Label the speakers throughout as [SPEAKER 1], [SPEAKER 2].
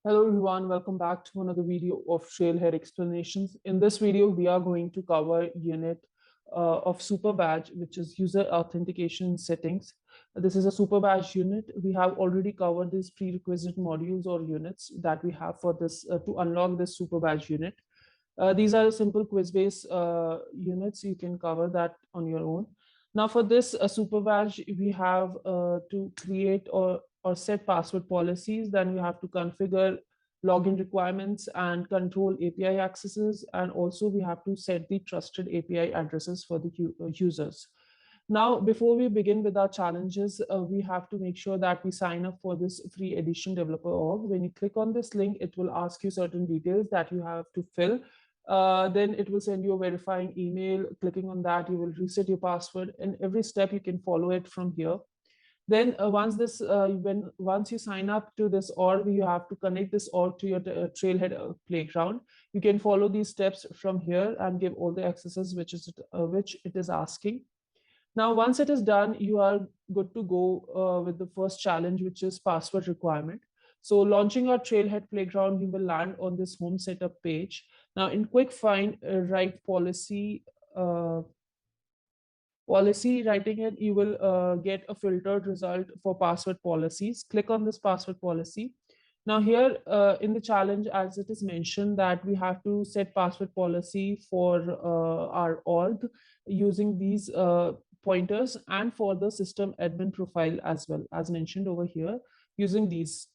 [SPEAKER 1] Hello everyone, welcome back to another video of Trailhead explanations. In this video, we are going to cover unit of Superbadge, which is user authentication settings. This is a Superbadge unit. We have already covered these prerequisite modules or units that we have for this to unlock this Superbadge unit. These are simple quiz-based units. You can cover that on your own. Now for this Superbadge, we have to create or set password policies. Then we have to configure login requirements and control API accesses. And also we have to set the trusted API addresses for the users. Now, before we begin with our challenges, we have to make sure that we sign up for this free edition developer org. When you click on this link, it will ask you certain details that you have to fill. Then it will send you a verifying email. Clicking on that, you will reset your password, and every step you can follow it from here. Then once you sign up to this org, you have to connect this org to your Trailhead playground. You can follow these steps from here and give all the accesses which it is asking. Now, once it is done, you are good to go with the first challenge, which is password requirement. So launching our Trailhead playground, you will land on this home setup page. Now in quick find, write policy writing it, you will get a filtered result for password policies. Click on this password policy. Now here in the challenge, as it is mentioned that we have to set password policy for our org using these pointers and for the system admin profile as well, as mentioned over here, using these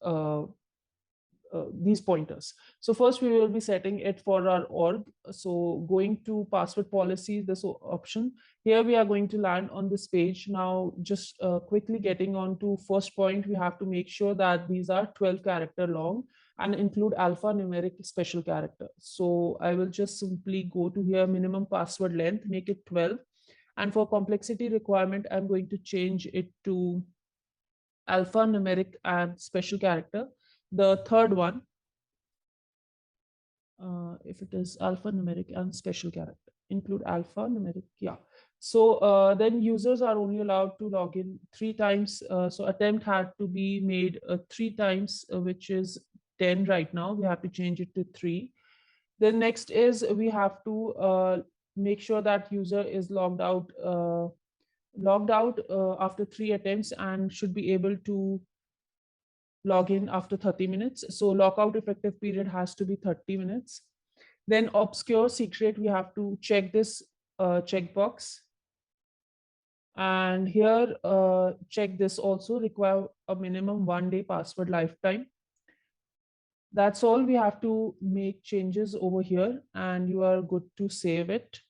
[SPEAKER 1] pointers. So first we will be setting it for our org. So going to password policy, this option, here we are going to land on this page. Now just quickly getting on to first point, we have to make sure that these are 12 character long and include alphanumeric special character. So I will just simply go to here, minimum password length, make it 12. And for complexity requirement, I'm going to change it to alphanumeric and special character. The third one, if it is alphanumeric and special character, include alphanumeric, yeah. So then users are only allowed to log in 3 times. So attempt had to be made 3 times, which is 10 right now. We have to change it to 3. Then next is we have to make sure that user is logged out after 3 attempts and should be able to log in after 30 minutes. So lockout effective period has to be 30 minutes. Then obscure secret, we have to check this checkbox. And here, check this also, require a minimum 1 day password lifetime. That's all. We have to make changes over here and you are good to save it.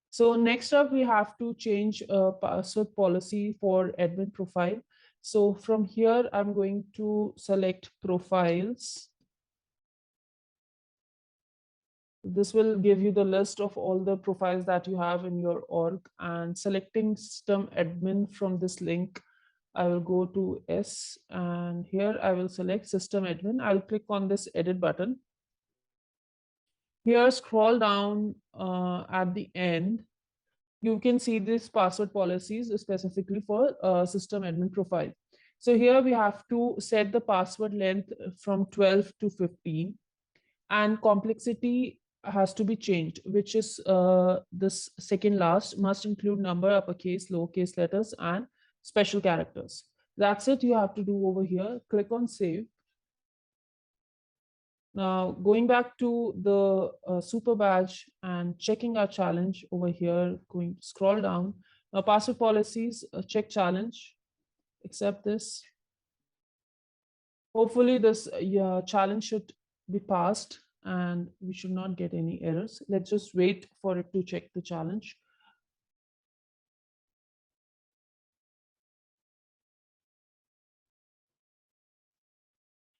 [SPEAKER 1] So next up, we have to change a password policy for admin profile. So from here, I'm going to select profiles. This will give you the list of all the profiles that you have in your org, and selecting system admin from this link, I will go to S and here I will select system admin. I'll click on this edit button. Here, scroll down at the end. You can see these password policies specifically for system admin profile. So here we have to set the password length from 12 to 15 and complexity has to be changed, which is this second last, must include number, uppercase, lowercase letters, and special characters. That's it you have to do over here. Click on save. Now going back to the Superbadge and checking our challenge over here, going to scroll down. Now password policies, check challenge, accept this. Hopefully this challenge should be passed and we should not get any errors. Let's just wait for it to check the challenge.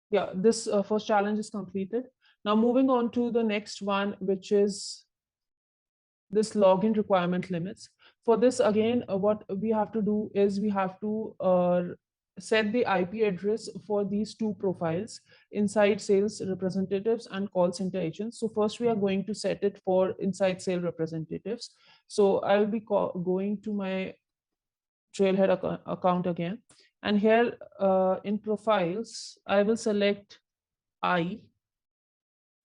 [SPEAKER 1] Yeah, this first challenge is completed. Now moving on to the next one, which is this login requirement limits. For this, again, what we have to do is we have to set the IP address for these two profiles, inside sales representatives and call center agents. So first we are going to set it for inside sales representatives. So I'll be going to my Trailhead account again. And here in profiles, I will select I.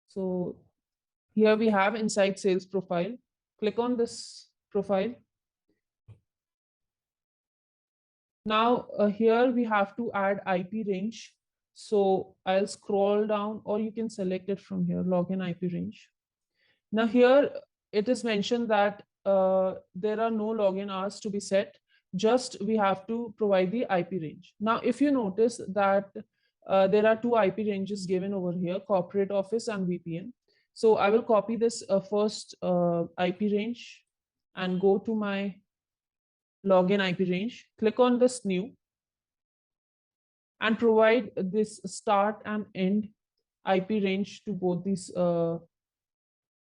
[SPEAKER 1] So here we have inside sales profile. Click on this profile. Now here we have to add IP range. So I'll scroll down, or you can select it from here, login IP range. Now here it is mentioned that there are no login hours to be set. Just we have to provide the IP range. Now, if you notice that there are two IP ranges given over here, corporate office and VPN. So I will copy this first IP range and go to my login IP range. Click on this new and provide this start and end IP range to both these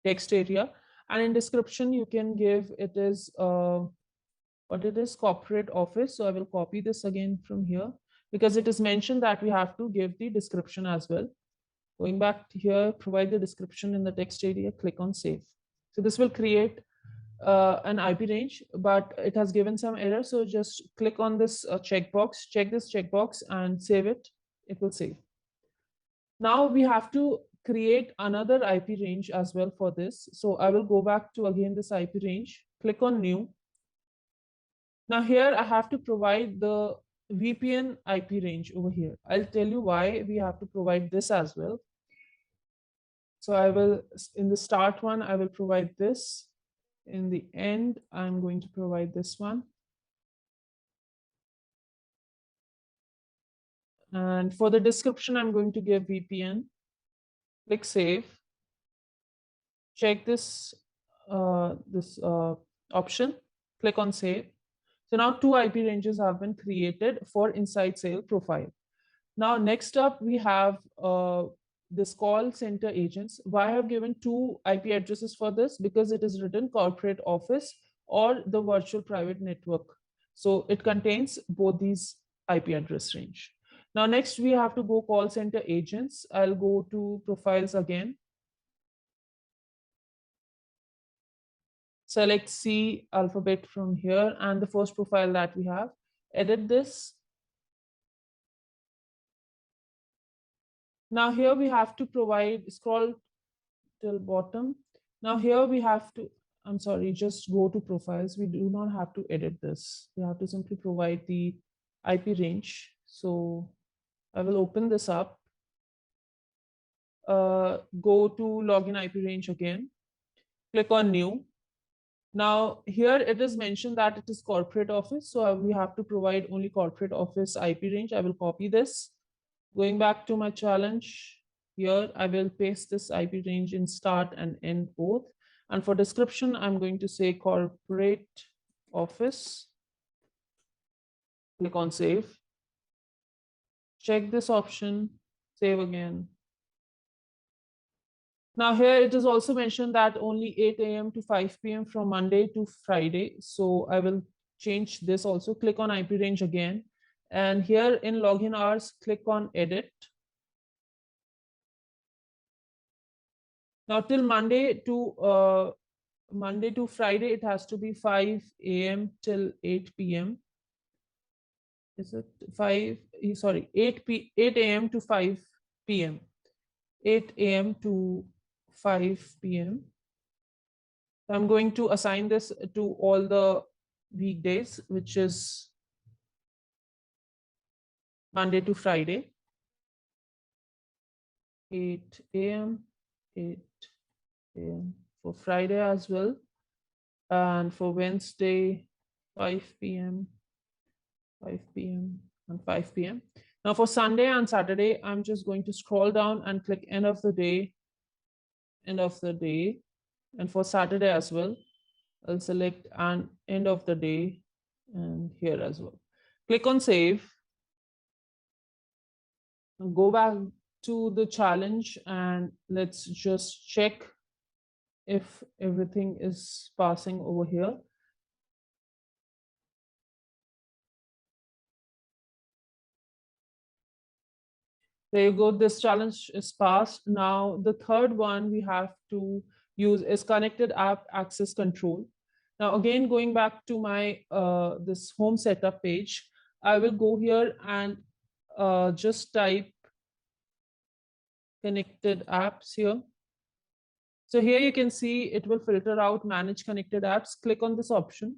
[SPEAKER 1] text area. And in description, you can give it is what it is, corporate office. So I will copy this again from here because it is mentioned that we have to give the description as well. Going back to here, provide the description in the text area, click on save. So this will create an IP range, but it has given some error. So just click on this checkbox, check this checkbox and save it. It will save. Now we have to create another IP range as well for this. So I will go back to again this IP range, click on new. Now here I have to provide the VPN IP range over here. I'll tell you why we have to provide this as well. So I will, in the start one, I will provide this. In the end, I'm going to provide this one. And for the description, I'm going to give VPN. Click save. Check this option. Click on save. So now two IP ranges have been created for inside sale profile. Now, next up, we have this call center agents. Why I have given two IP addresses for this? Because it is written corporate office or the virtual private network. So it contains both these IP address range. Now, next we have to go call center agents. I'll go to profiles again. Select C alphabet from here and the first profile that we have. Edit this. Now here we have to provide, scroll till bottom. Now here we have to, I'm sorry, just go to profiles. We do not have to edit this. We have to simply provide the IP range. So I will open this up. Go to login IP range again. Click on new. Now here it is mentioned that it is corporate office. So we have to provide only corporate office IP range. I will copy this. Going back to my challenge, here I will paste this IP range in start and end both. And for description, I'm going to say corporate office. Click on save. Check this option, save again. Now here it is also mentioned that only 8 a.m. to 5 p.m. from Monday to Friday. So I will change this also. Click on IP range again. And here in login hours, click on edit. Now till Monday to Friday, it has to be 5 a.m. till 8 p.m. Is it 5? Sorry, 8 a.m. to 5 p.m. 8 a.m. to 5 p.m. I'm going to assign this to all the weekdays, which is Monday to Friday. 8 a.m. 8 a.m. for Friday as well. And for Wednesday, 5 p.m. 5 p.m. and 5 p.m. Now for Sunday and Saturday, I'm just going to scroll down and click end of the day. End of the day. And for Saturday as well, I'll select an end of the day and here as well. Click on save. And go back to the challenge and let's just check if everything is passing over here. There you go. This challenge is passed. Now, the third one we have to use is connected app access control. Now, again, going back to my this home setup page, I will go here and just type connected apps here. So here you can see it will filter out manage connected apps. Click on this option.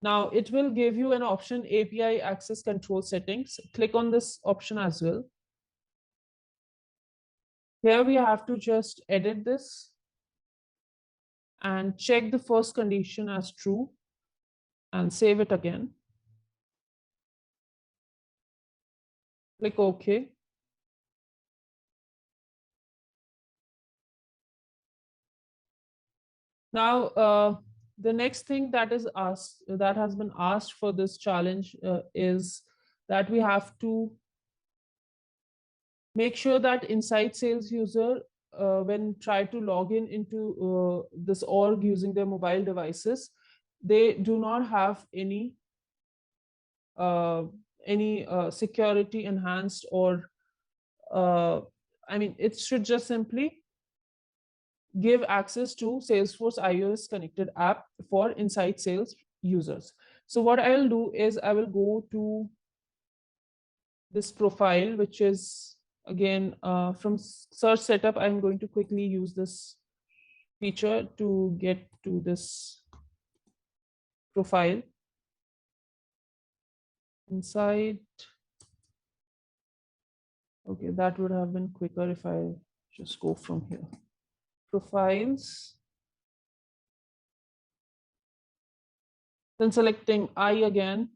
[SPEAKER 1] Now it will give you an option API access control settings. Click on this option as well. Here we have to just edit this and check the first condition as true and save it again. Click OK. Now, the next thing that has been asked for this challenge is that we have to make sure that inside sales user, when try to log in into this org using their mobile devices, they do not have uh, any security enhanced or I mean, it should just simply give access to Salesforce iOS connected app for inside sales users. So what I'll do is I will go to this profile, which is again from search setup. I'm going to quickly use this feature to get to this profile. Inside, okay, that would have been quicker if I just go from here. Profiles, then selecting I again,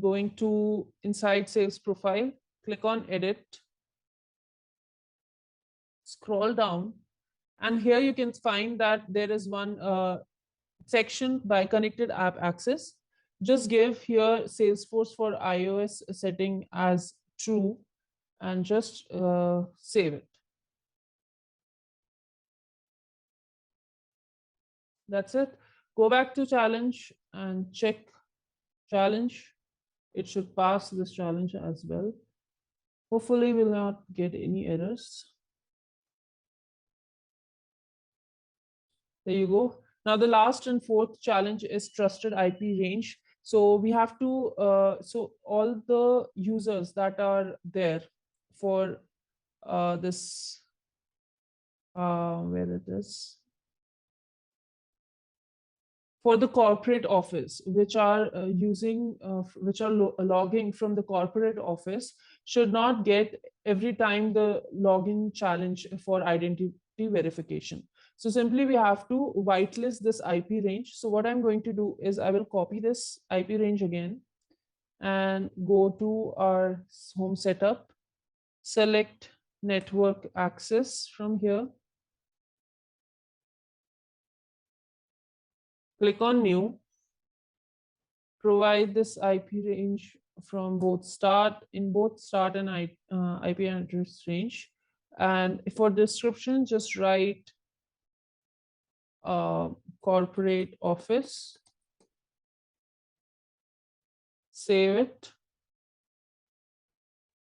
[SPEAKER 1] going to inside sales profile, click on edit, scroll down, and here you can find that there is one section by connected app access. Just give here Salesforce for iOS setting as true and just save it. That's it. Go back to challenge and check challenge. It should pass this challenge as well. Hopefully we'll not get any errors. There you go. Now the last and fourth challenge is trusted IP range. So we have to, so all the users that are there for this, where it is, for the corporate office, which are logging from the corporate office, should not get every time the login challenge for identity verification. So simply we have to whitelist this IP range. So what I'm going to do is I will copy this IP range again and go to our home setup, select network access from here, click on new, provide this IP range from both start and IP address range. And for description, just write corporate office, save it,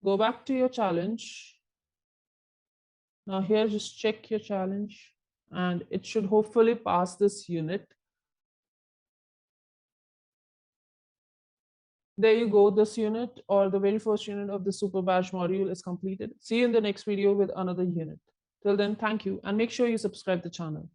[SPEAKER 1] go back to your challenge. Now here, just check your challenge and it should hopefully pass this unit. There you go, this unit or the very first unit of the Superbadge module is completed. See you in the next video with another unit. Till then, thank you and make sure you subscribe the channel.